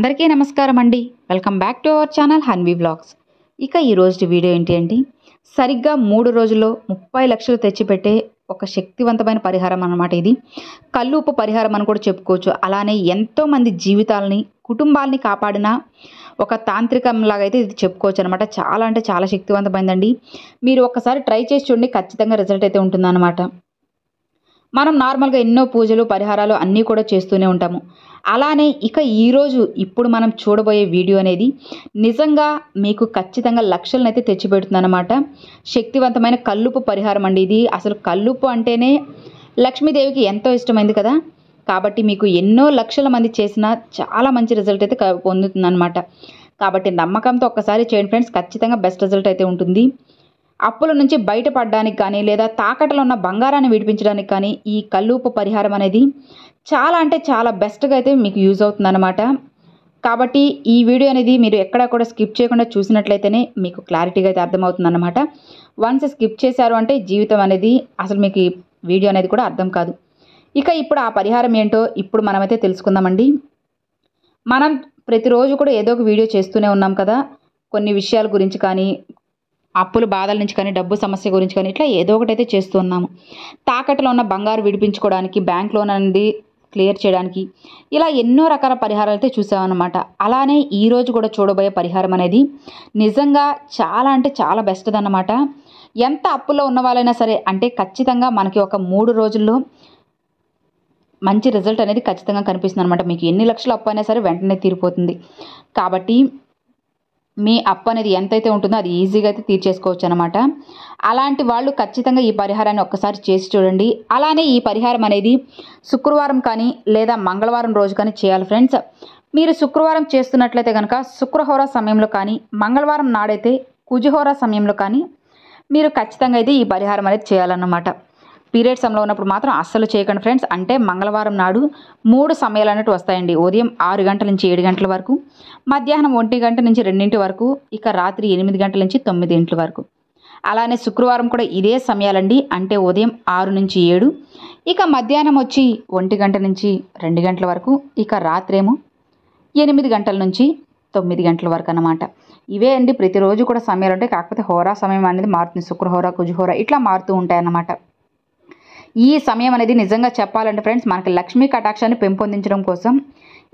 అందరికీ నమస్కారం అండి. Welcome back to our channel Hanvi vlogs. ఇక ఈ రోజు వీడియో ఏంటి అంటే సరిగ్గా 3 రోజుల్లో 30 లక్షలు తెచ్చిపెట్టే ఒక శక్తివంతమైన పరిహారం అన్నమాట. ఇది కళ్ళు ఉప్పు పరిహారం అని కూడా చెప్పుకోవచ్చు. అలానే ఎంతోమంది జీవితాలని కుటుంబాలని కాపాడిన ఒక తాంత్రికంలాగా అయితే ఇది చెప్పుకోవచ్చు అనమాట. చాలా అంటే చాలా శక్తివంతమైందండి. మీరు ఒక్కసారి ట్రై చేసి చూడండి, ఖచ్చితంగా రిజల్ట్ అయితే ఉంటుందన్నమాట. మనం నార్మల్గా ఎన్నో పూజలు పరిహారాలు అన్నీ కూడా చేస్తూనే ఉంటాము. అలానే ఇక ఈరోజు ఇప్పుడు మనం చూడబోయే వీడియో అనేది నిజంగా మీకు ఖచ్చితంగా లక్షలనైతే తెచ్చిపెడుతుందన్నమాట. శక్తివంతమైన కల్లుపు పరిహారం అండి ఇది. అసలు కల్లుపు అంటేనే లక్ష్మీదేవికి ఎంతో ఇష్టమైంది కదా. కాబట్టి మీకు ఎన్నో లక్షల మంది చేసినా చాలా మంచి రిజల్ట్ అయితే పొందుతుందన్నమాట. కాబట్టి నమ్మకంతో ఒక్కసారి చేయండి ఫ్రెండ్స్, ఖచ్చితంగా బెస్ట్ రిజల్ట్ అయితే ఉంటుంది. అప్పుల నుంచి బయటపడడానికి కానీ లేదా తాకట్లో ఉన్న బంగారాన్ని విడిపించడానికి కానీ ఈ కల్లుపు పరిహారం అనేది చాలా అంటే చాలా బెస్ట్గా అయితే మీకు యూజ్ అవుతుందన్నమాట. కాబట్టి ఈ వీడియో అనేది మీరు ఎక్కడా కూడా స్కిప్ చేయకుండా చూసినట్లయితేనే మీకు క్లారిటీగా అయితే అర్థమవుతుందన్నమాట. వన్స్ స్కిప్ చేశారు అంటే జీవితం అనేది అసలు మీకు ఈ వీడియో అనేది కూడా అర్థం కాదు. ఇక ఇప్పుడు ఆ పరిహారం ఏంటో ఇప్పుడు మనమైతే తెలుసుకుందామండి. మనం ప్రతిరోజు కూడా ఏదో ఒక వీడియో చేస్తూనే ఉన్నాం కదా, కొన్ని విషయాల గురించి కానీ అప్పుల బాధల నుంచి కానీ డబ్బు సమస్య గురించి కానీ ఇట్లా ఏదో ఒకటి అయితే చేస్తూ ఉన్నాము. తాకట్లో ఉన్న బంగారు విడిపించుకోవడానికి, బ్యాంక్ లోన్ అనేది క్లియర్ చేయడానికి ఇలా ఎన్నో రకాల పరిహారాలు అయితే చూసామన్నమాట. అలానే ఈరోజు కూడా చూడబోయే పరిహారం అనేది నిజంగా చాలా అంటే చాలా బెస్ట్ది అన్నమాట. ఎంత అప్పుల్లో ఉన్న వాళ్ళైనా సరే అంటే ఖచ్చితంగా మనకి ఒక 3 రోజుల్లో మంచి రిజల్ట్ అనేది ఖచ్చితంగా కనిపిస్తుంది అనమాట. మీకు ఎన్ని లక్షల అప్పు అయినా సరే వెంటనే తీరిపోతుంది. కాబట్టి మీ అప్పు అనేది ఎంతైతే ఉంటుందో అది ఈజీగా అయితే తీర్చేసుకోవచ్చు అనమాట. అలాంటి వాళ్ళు ఖచ్చితంగా ఈ పరిహారాన్ని ఒక్కసారి చేసి చూడండి. అలానే ఈ పరిహారం అనేది శుక్రవారం కానీ లేదా మంగళవారం రోజు కానీ చేయాలి ఫ్రెండ్స్. మీరు శుక్రవారం చేస్తున్నట్లయితే కనుక శుక్రహోర సమయంలో కానీ, మంగళవారం నాడైతే కుజహోర సమయంలో కానీ మీరు ఖచ్చితంగా అయితే ఈ పరిహారం అనేది చేయాలన్నమాట. పీరియడ్ సమయంలో ఉన్నప్పుడు మాత్రం అస్సలు చేయకండి ఫ్రెండ్స్. అంటే మంగళవారం నాడు 3 సమయాలు అన్నట్టు వస్తాయండి. ఉదయం 6 గంటల నుంచి 7 గంటల వరకు, మధ్యాహ్నం 1 గంట నుంచి 2 వరకు, ఇక రాత్రి 8 గంటల నుంచి 9 వరకు. అలానే శుక్రవారం కూడా ఇదే సమయాలండి. అంటే ఉదయం 6 నుంచి 7, ఇక మధ్యాహ్నం వచ్చి 1 గంట నుంచి 2 గంటల వరకు, ఇక రాత్రి ఏమో 8 గంటల నుంచి 9 గంటల వరకు అన్నమాట. ఇవే అండి ప్రతిరోజు కూడా సమయాలు ఉంటాయి. కాకపోతే హోరా సమయం అనేది మారుతుంది. శుక్రహోర, కుజహోర ఇట్లా మారుతూ ఉంటాయి అన్నమాట. ఈ సమయం అనేది నిజంగా చెప్పాలంటే ఫ్రెండ్స్ మనకి లక్ష్మీ కటాక్షాన్ని పెంపొందించడం కోసం,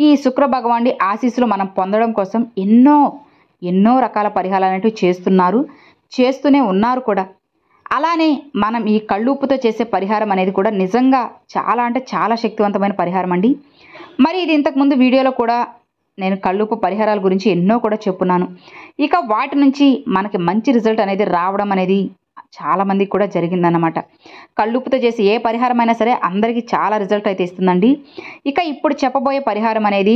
ఈ శుక్ర భగవానుడి ఆశీస్సులు మనం పొందడం కోసం ఎన్నో రకాల పరిహారాలు అనేవి చేస్తూనే ఉన్నారు కూడా. అలానే మనం ఈ కళ్ళుప్పుతో చేసే పరిహారం అనేది కూడా నిజంగా చాలా అంటే చాలా శక్తివంతమైన పరిహారం అండి. మరి ఇది ఇంతకుముందు వీడియోలో కూడా నేను కళ్ళుప్పు పరిహారాల గురించి ఎన్నో కూడా చెప్పున్నాను. ఇక వాటి నుంచి మనకి మంచి రిజల్ట్ అనేది రావడం అనేది చాలామందికి కూడా జరిగిందన్నమాట. కళ్ళుప్పుతో చేసి ఏ పరిహారం అయినా సరే అందరికీ చాలా రిజల్ట్ అయితే ఇస్తుందండి. ఇక ఇప్పుడు చెప్పబోయే పరిహారం అనేది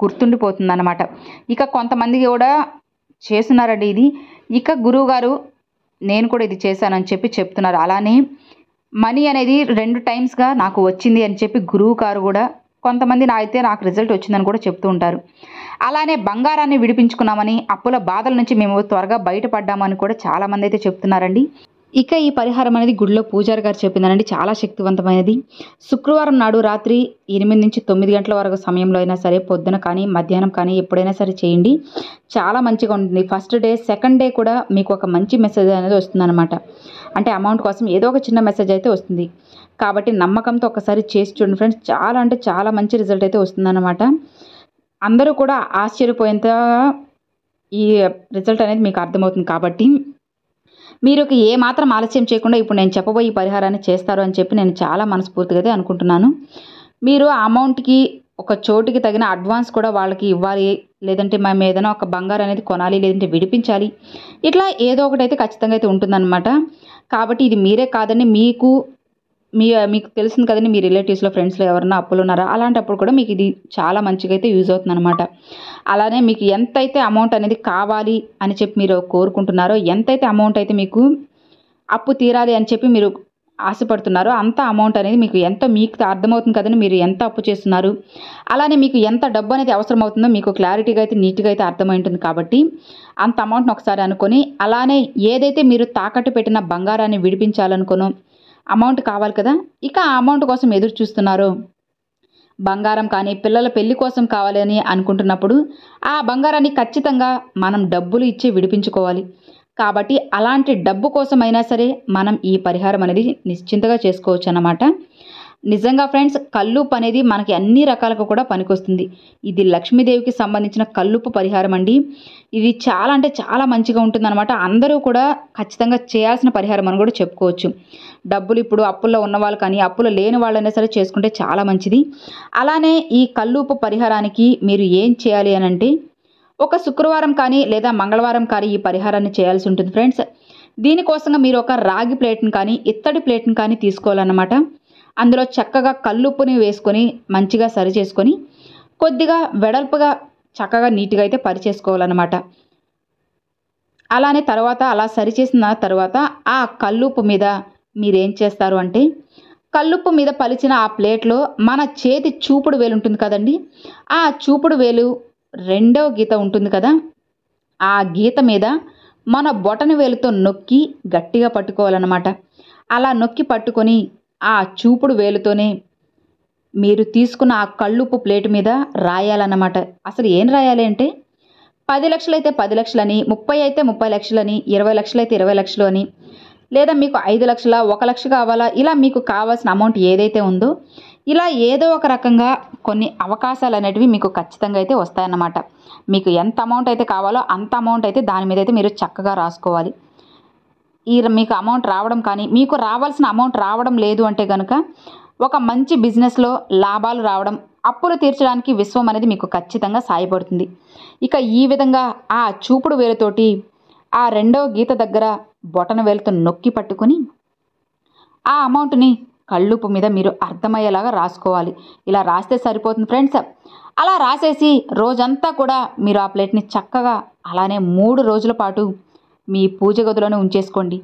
గుర్తుండిపోతుందన్నమాట. ఇక కొంతమందికి కూడా చేస్తున్నారండి ఇది. ఇక గురువుగారు నేను కూడా ఇది చేశానని చెప్పి చెప్తున్నారు. అలానే మనీ అనేది 2 టైమ్స్గా నాకు వచ్చింది అని చెప్పి గురువు గారు కూడా కొంతమంది నాకు రిజల్ట్ వచ్చిందని కూడా చెప్తూ ఉంటారు. అలానే బంగారాన్ని విడిపించుకున్నామని, అప్పుల బాధల నుంచి మేము త్వరగా బయటపడ్డామని కూడా చాలామంది అయితే చెప్తున్నారండి. ఇక ఈ పరిహారం అనేది గుడిలో పూజారి గారు చెప్పిందనండి, చాలా శక్తివంతమైనది. శుక్రవారం నాడు రాత్రి 8 నుంచి 9 గంటల వరకు సమయంలో అయినా సరే, పొద్దున కానీ మధ్యాహ్నం కానీ ఎప్పుడైనా సరే చేయండి. చాలా మంచిగా ఉంటుంది. ఫస్ట్ డే, సెకండ్ డే కూడా మీకు ఒక మంచి మెసేజ్ అనేది వస్తుందన్నమాట. అంటే అమౌంట్ కోసం ఏదో ఒక చిన్న మెసేజ్ అయితే వస్తుంది. కాబట్టి నమ్మకంతో ఒకసారి చేసి చూడండి ఫ్రెండ్స్. చాలా అంటే చాలా మంచి రిజల్ట్ అయితే వస్తుందన్నమాట. అందరూ కూడా ఆశ్చర్యపోయేంత ఈ రిజల్ట్ అనేది మీకు అర్థమవుతుంది. కాబట్టి మీరు ఏ మాత్రం ఆలస్యం చేయకుండా ఇప్పుడు నేను చెప్పబోయే ఈ పరిహారాన్ని చేస్తారు అని చెప్పి నేను చాలా మనస్ఫూర్తిగా అయితే అనుకుంటున్నాను. మీరు ఆ అమౌంట్కి ఒక చోటుకి తగిన అడ్వాన్స్ కూడా వాళ్ళకి ఇవ్వాలి. లేదంటే మేము ఏదైనా ఒక బంగారం అనేది కొనాలి, లేదంటే విడిపించాలి. ఇట్లా ఏదో ఒకటి అయితే ఖచ్చితంగా అయితే ఉంటుందన్నమాట. కాబట్టి ఇది మీరే కాదండి, మీకు తెలిసింది కదండి, మీ రిలేటివ్స్లో ఫ్రెండ్స్లో ఎవరైనా అప్పులు ఉన్నారా, అలాంటప్పుడు కూడా మీకు ఇది చాలా మంచిగా అయితే యూజ్ అవుతుందన్నమాట. అలానే మీకు ఎంతైతే అమౌంట్ అనేది కావాలి అని చెప్పి మీరు కోరుకుంటున్నారో, ఎంతైతే అమౌంట్ అయితే మీకు అప్పు తీరాలి అని చెప్పి మీరు ఆశపడుతున్నారో అంత అమౌంట్ అనేది మీకు అర్థమవుతుంది కదండి, మీరు ఎంత అప్పు చేస్తున్నారు, అలానే మీకు ఎంత డబ్బు అనేది అవసరం అవుతుందో మీకు క్లారిటీగా అయితే నీట్గా అయితే అర్థమై ఉంటుంది. కాబట్టి అంత అమౌంట్ని ఒకసారి అనుకొని, అలానే ఏదైతే మీరు తాకట్టు పెట్టిన బంగారాన్ని విడిపించాలనుకోనో అమౌంట్ కావాలి కదా, ఇక ఆ అమౌంట్ కోసం ఎదురు చూస్తున్నారో బంగారం కానీ పిల్లల పెళ్లి కోసం కావాలని అనుకుంటున్నప్పుడు ఆ బంగారాన్ని ఖచ్చితంగా మనం డబ్బులు ఇచ్చి విడిపించుకోవాలి. కాబట్టి అలాంటి డబ్బు కోసమైనా సరే మనం ఈ పరిహారం అనేది నిశ్చింతగా చేసుకోవచ్చు అన్నమాట. నిజంగా ఫ్రెండ్స్, కల్లుప్పు అనేది మనకి అన్ని రకాలుగా కూడా పనికొస్తుంది. ఇది లక్ష్మీదేవికి సంబంధించిన కల్లుప్పు పరిహారం అండి. ఇది చాలా అంటే చాలా మంచిగా ఉంటుందన్నమాట. అందరూ కూడా ఖచ్చితంగా చేయాల్సిన పరిహారం అని కూడా చెప్పుకోవచ్చు. డబ్బులు ఇప్పుడు అప్పుల్లో ఉన్నవాళ్ళు కానీ అప్పులు లేని వాళ్ళైనా సరే చేసుకుంటే చాలా మంచిది. అలానే ఈ కల్లుప్పు పరిహారానికి మీరు ఏం చేయాలి అని అంటే, ఒక శుక్రవారం కానీ లేదా మంగళవారం కానీ ఈ పరిహారాన్ని చేయాల్సి ఉంటుంది ఫ్రెండ్స్. దీనికోసంగా మీరు ఒక రాగి ప్లేట్ని కానీ ఇత్తడి ప్లేట్ని కానీ తీసుకోవాలన్నమాట. అందులో చక్కగా కల్లుప్పుని వేసుకొని మంచిగా సరి చేసుకొని కొద్దిగా వెడల్పుగా చక్కగా నీట్గా అయితే పరిచేసుకోవాలన్నమాట. అలానే తర్వాత అలా సరిచేసిన తర్వాత ఆ కల్లుప్పు మీద మీరేం చేస్తారు అంటే, కల్లుప్పు మీద పలిచిన ఆ ప్లేట్లో మన చేతి చూపుడు వేలు ఉంటుంది కదండి, ఆ చూపుడు వేలు రెండవ గీత ఉంటుంది కదా, ఆ గీత మీద మన బొటన వేలుతో నొక్కి గట్టిగా పట్టుకోవాలన్నమాట. అలా నొక్కి పట్టుకొని ఆ చూపుడు వేలుతోనే మీరు తీసుకున్న ఆ కల్లుప్పు ప్లేట్ మీద రాయాలన్నమాట. అసలు ఏం రాయాలి అంటే, 10 లక్షలైతే 10 లక్షలని, 30 అయితే 30 లక్షలని, 20 లక్షలైతే 20 లక్షలు అని, లేదా మీకు 5 లక్షల, 1 లక్ష కావాలా, ఇలా మీకు కావాల్సిన అమౌంట్ ఏదైతే ఉందో ఇలా ఏదో ఒక రకంగా కొన్ని అవకాశాలు అనేటివి మీకు ఖచ్చితంగా అయితే వస్తాయన్నమాట. మీకు ఎంత అమౌంట్ అయితే కావాలో అంత అమౌంట్ అయితే దాని మీద అయితే మీరు చక్కగా రాసుకోవాలి. ఈ మీకు అమౌంట్ రావడం కానీ, మీకు రావాల్సిన అమౌంట్ రావడం లేదు అంటే కనుక ఒక మంచి బిజినెస్లో లాభాలు రావడం, అప్పులు తీర్చడానికి విశ్వం అనేది మీకు ఖచ్చితంగా సాయపడుతుంది. ఇక ఈ విధంగా ఆ చూపుడు వేలుతోటి ఆ రెండవ గీత దగ్గర బొటన వేలుతో నొక్కి పట్టుకొని ఆ అమౌంట్ని కల్లుప్పు మీద మీరు అర్థమయ్యేలాగా రాసుకోవాలి. ఇలా రాస్తే సరిపోతుంది ఫ్రెండ్స్. అలా రాసేసి రోజంతా కూడా మీరు ఆ ప్లేట్ని చక్కగా అలానే 3 రోజుల పాటు మీ పూజ గదిలోనే ఉంచేసుకోండి.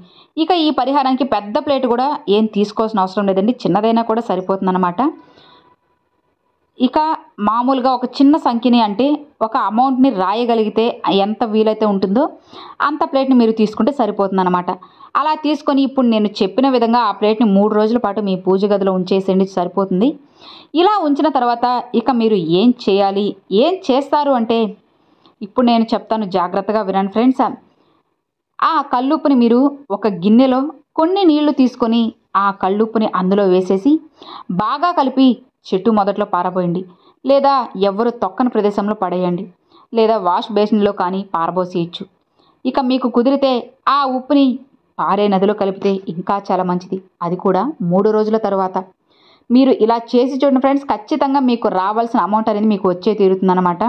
ఇక ఈ పరిహారానికి పెద్ద ప్లేట్ కూడా ఏం తీసుకోవాల్సిన అవసరం లేదండి, చిన్నదైనా కూడా సరిపోతుందన్నమాట. ఇక మామూలుగా ఒక చిన్న సంఖ్యని అంటే ఒక అమౌంట్ని రాయగలిగితే ఎంత వీలైతే ఉంటుందో అంత ప్లేట్ని మీరు తీసుకుంటే సరిపోతుందన్నమాట. అలా తీసుకొని ఇప్పుడు నేను చెప్పిన విధంగా ఆ ప్లేట్ని 3 రోజుల పాటు మీ పూజ గదిలో ఉంచేసేయండి, సరిపోతుంది. ఇలా ఉంచిన తర్వాత ఇక మీరు ఏం చేయాలి, ఏం చేస్తారు అంటే ఇప్పుడు నేను చెప్తాను, జాగ్రత్తగా వినండి ఫ్రెండ్స్. ఆ కల్లుప్పుని మీరు ఒక గిన్నెలో కొన్ని నీళ్లు తీసుకొని ఆ కల్లుప్పుని అందులో వేసేసి బాగా కలిపి చెట్టు మొదట్లో పారబోయండి, లేదా ఎవరు తొక్కని ప్రదేశంలో పడేయండి, లేదా వాష్ బేసిన్లో కానీ పారబోసేయచ్చు. ఇక మీకు కుదిరితే ఆ ఉప్పుని పారే నదిలో కలిపితే ఇంకా చాలా మంచిది, అది కూడా 3 రోజుల తర్వాత. మీరు ఇలా చేసి చూడండి ఫ్రెండ్స్, ఖచ్చితంగా మీకు రావాల్సిన అమౌంట్ అనేది మీకు వచ్చే తీరుతుందన్నమాట.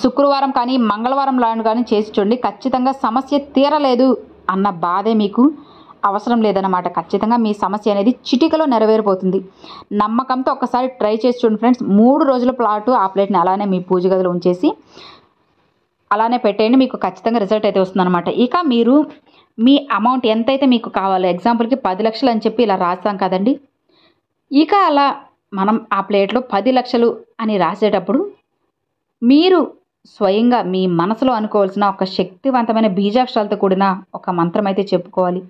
శుక్రవారం కానీ మంగళవారం లాంటి కానీ చేసి చూడండి, ఖచ్చితంగా సమస్య తీరలేదు అన్న బాధే మీకు అవసరం లేదన్నమాట. ఖచ్చితంగా మీ సమస్య అనేది చిటికలో నెరవేరిపోతుంది. నమ్మకంతో ఒక్కసారి ట్రై చేసి చూడండి ఫ్రెండ్స్. 3 రోజుల పాటు ఆ ప్లేట్ని అలానే మీ పూజ గదిలో ఉంచేసి అలానే పెట్టేయండి, మీకు ఖచ్చితంగా రిజల్ట్ అయితే వస్తుందన్నమాట. ఇక మీరు మీ అమౌంట్ ఎంతైతే మీకు కావాలో, ఎగ్జాంపుల్కి 10 లక్షలు అని చెప్పి ఇలా రాస్తాం కదండి, ఇక అలా మనం ఆ ప్లేట్లో 10 లక్షలు అని రాసేటప్పుడు మీరు స్వయంగా మీ మనసులో అనుకోవాల్సిన ఒక శక్తివంతమైన బీజాక్షరాలతో కూడిన ఒక మంత్రం అయితే చెప్పుకోవాలి.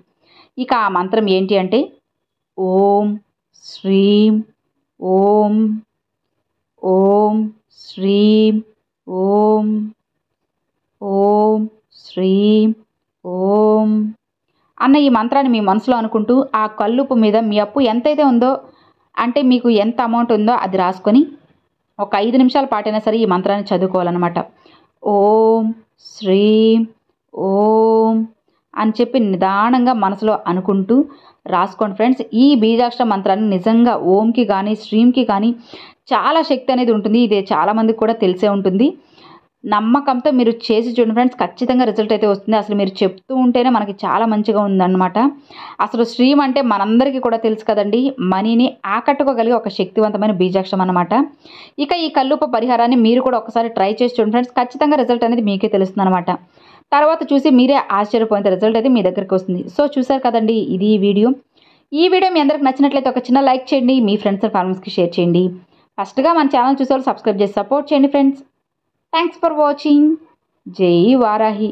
ఇక ఆ మంత్రం ఏంటి అంటే, ఓం శ్రీం ఓం ఓం శ్రీం ఓం ఓం శ్రీం ఓం అన్న ఈ మంత్రాన్ని మీ మనసులో అనుకుంటూ ఆ కల్లుప్పు మీద మీ అప్పు ఎంతైతే ఉందో, అంటే మీకు ఎంత అమౌంట్ ఉందో అది రాసుకొని ఒక 5 నిమిషాల పాటైనా సరే ఈ మంత్రాన్ని చదువుకోవాలన్నమాట. ఓం శ్రీం ఓం అని చెప్పి నిదానంగా మనసులో అనుకుంటూ రాసుకోండి ఫ్రెండ్స్. ఈ బీజాక్షర మంత్రాన్ని నిజంగా ఓంకి కానీ శ్రీంకి కానీ చాలా శక్తి అనేది ఉంటుంది. ఇది చాలామందికి కూడా తెలిసే ఉంటుంది. నమ్మకంతో మీరు చేసి చూడండి ఫ్రెండ్స్, ఖచ్చితంగా రిజల్ట్ అయితే వస్తుంది. అసలు మీరు చెప్తూ ఉంటేనే మనకి చాలా మంచిగా ఉందన్నమాట. అసలు శ్రీం అంటే మనందరికీ కూడా తెలుసు కదండి, మనీని ఆకట్టుకోగలిగే ఒక శక్తివంతమైన బీజాక్షరం అన్నమాట. ఇక ఈ కల్లుప్పు పరిహారాన్ని మీరు కూడా ఒకసారి ట్రై చేసి చూడండి ఫ్రెండ్స్, ఖచ్చితంగా రిజల్ట్ అనేది మీకే తెలుస్తుంది అనమాట. తర్వాత చూసి మీరే ఆశ్చర్యపోయిన రిజల్ట్ అయితే మీ దగ్గరికి వస్తుంది. సో చూసారు కదండి, ఇది ఈ వీడియో మీ అందరికి నచ్చినట్లయితే ఒక చిన్న లైక్ చేయండి, మీ ఫ్రెండ్స్ అండ్ ఫ్యామిలీస్కి షేర్ చేయండి. ఫస్ట్గా మన ఛానల్ చూసేవాళ్ళు సబ్స్క్రైబ్ చేసి సపోర్ట్ చేయండి ఫ్రెండ్స్. Thanks for watching. జై వారాహి.